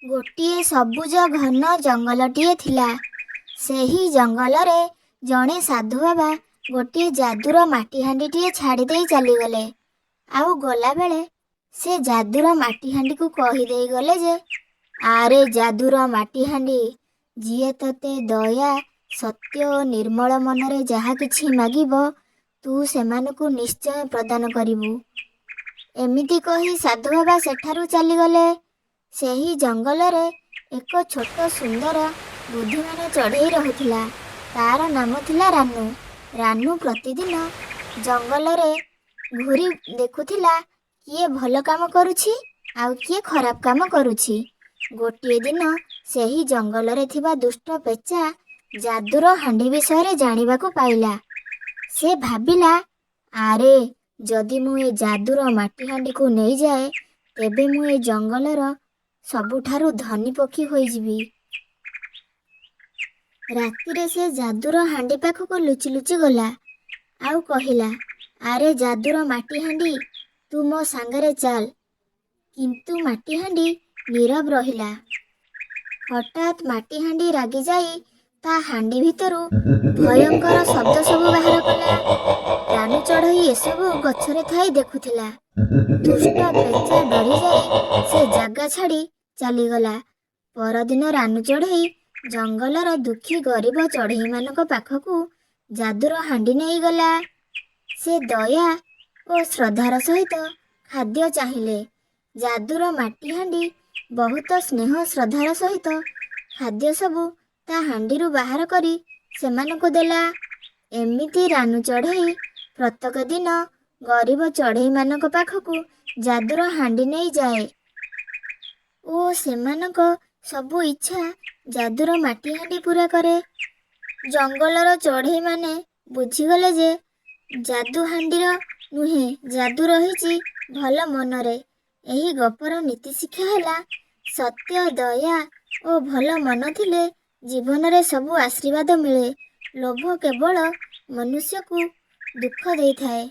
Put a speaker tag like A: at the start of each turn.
A: ଗୋଟିଏ ସବୁଜ ଘନ ଜଙ୍ଗଲଟିଏ ଥିଲା। ସେହି ଜଙ୍ଗଲରେ ଜଣେ ସାଧୁ ବାବା ଗୋଟିଏ ଯାଦୁର ମାଟିହାଣ୍ଡିଟିଏ ଛାଡ଼ି ଦେଇ ଚାଲିଗଲେ। ଆଉ ଗଲାବେଳେ ସେ ଯାଦୁର ମାଟିହାଣ୍ଡିକୁ କହିଦେଇ ଗଲେ ଯେ, ଆରେ ଯାଦୁର ମାଟିହାଣ୍ଡି, ଯିଏ ତତେ ଦୟା, ସତ୍ୟ ଓ ନିର୍ମଳ ମନରେ ଯାହା କିଛି ମାଗିବ ତୁ ସେମାନଙ୍କୁ ନିଶ୍ଚୟ ପ୍ରଦାନ କରିବୁ। ଏମିତି କହି ସାଧୁ ବାବା ସେଠାରୁ ଚାଲିଗଲେ। ସେହି ଜଙ୍ଗଲରେ ଏକ ଛୋଟ ସୁନ୍ଦର ବୁଦ୍ଧିମାନ ଚଢ଼େଇ ରହୁଥିଲା। ତାର ନାମ ଥିଲା ରାନୁ। ରାନୁ ପ୍ରତିଦିନ ଜଙ୍ଗଲରେ ଘୁରି ଦେଖୁଥିଲା କିଏ ଭଲ କାମ କରୁଛି ଆଉ କିଏ ଖରାପ କାମ କରୁଛି। ଗୋଟିଏ ଦିନ ସେହି ଜଙ୍ଗଲରେ ଥିବା ଦୁଷ୍ଟ ପେଚା ଯାଦୁର ହାଣ୍ଡି ବିଷୟରେ ଜାଣିବାକୁ ପାଇଲା। ସେ ଭାବିଲା, ଆରେ ଯଦି ମୁଁ ଏ ଯାଦୁର ମାଟିହାଣ୍ଡିକୁ ନେଇଯାଏ ତେବେ ମୁଁ ଏ ଜଙ୍ଗଲର ସବୁଠାରୁ ଧନୀ ପକ୍ଷୀ ହୋଇଯିବି। ରାତିରେ ସେ ଯାଦୁର ହାଣ୍ଡି ପାଖକୁ ଲୁଚି ଲୁଚି ଗଲା ଆଉ କହିଲା, ଆରେ ଯାଦୁର ମାଟିହାଣ୍ଡି, ତୁ ମୋ ସାଙ୍ଗରେ ଚାଲ। କିନ୍ତୁ ମାଟିହାଣ୍ଡି ନୀରବ ରହିଲା। ହଠାତ୍ ମାଟିହାଣ୍ଡି ରାଗିଯାଇ ତା ହାଣ୍ଡି ଭିତରୁ ଭୟଙ୍କର ଶବ୍ଦ ସବୁ ବାହାର କଲା। ରାନୁ ଚଢ଼େଇ ଏସବୁ ଗଛରେ ଥାଇ ଦେଖୁଥିଲା। ଦୁଷ୍ଟ ପେଚା ଡରିଯାଇ ସେ ଜାଗା ଛାଡ଼ି ଚାଲିଗଲା। ପରଦିନ ରାନୁ ଚଢ଼େଇ ଜଙ୍ଗଲର ଦୁଃଖୀ ଗରିବ ଚଢ଼େଇମାନଙ୍କ ପାଖକୁ ଯାଦୁର ହାଣ୍ଡି ନେଇଗଲା। ସେ ଦୟା ଓ ଶ୍ରଦ୍ଧାର ସହିତ ଖାଦ୍ୟ ଚାହିଁଲେ। ଯାଦୁର ମାଟିହାଣ୍ଡି ବହୁତ ସ୍ନେହ ଶ୍ରଦ୍ଧାର ସହିତ ଖାଦ୍ୟ ସବୁ ତା ହାଣ୍ଡିରୁ ବାହାର କରି ସେମାନଙ୍କୁ ଦେଲା। ଏମିତି ରାନୁ ଚଢ଼େଇ ପ୍ରତ୍ୟେକ ଦିନ ଗରିବ ଚଢ଼େଇମାନଙ୍କ ପାଖକୁ ଯାଦୁର ହାଣ୍ଡି ନେଇଯାଏ ଓ ସେମାନଙ୍କ ସବୁ ଇଚ୍ଛା ଯାଦୁର ମାଟିହାଣ୍ଡି ପୂରା କରେ। ଜଙ୍ଗଲର ଚଢ଼େଇମାନେ ବୁଝିଗଲେ ଯେ ଯାଦୁ ହାଣ୍ଡିର ନୁହେଁ, ଯାଦୁ ରହିଛି ଭଲ ମନରେ। ଏହି ଗପର ନୀତି ଶିକ୍ଷା ହେଲା, ସତ୍ୟ, ଦୟା ଓ ଭଲ ମନ ଥିଲେ ଜୀବନରେ ସବୁ ଆଶୀର୍ବାଦ ମିଳେ। ଲୋଭ କେବଳ ମନୁଷ୍ୟକୁ ଦୁଃଖ ଦେଇଥାଏ।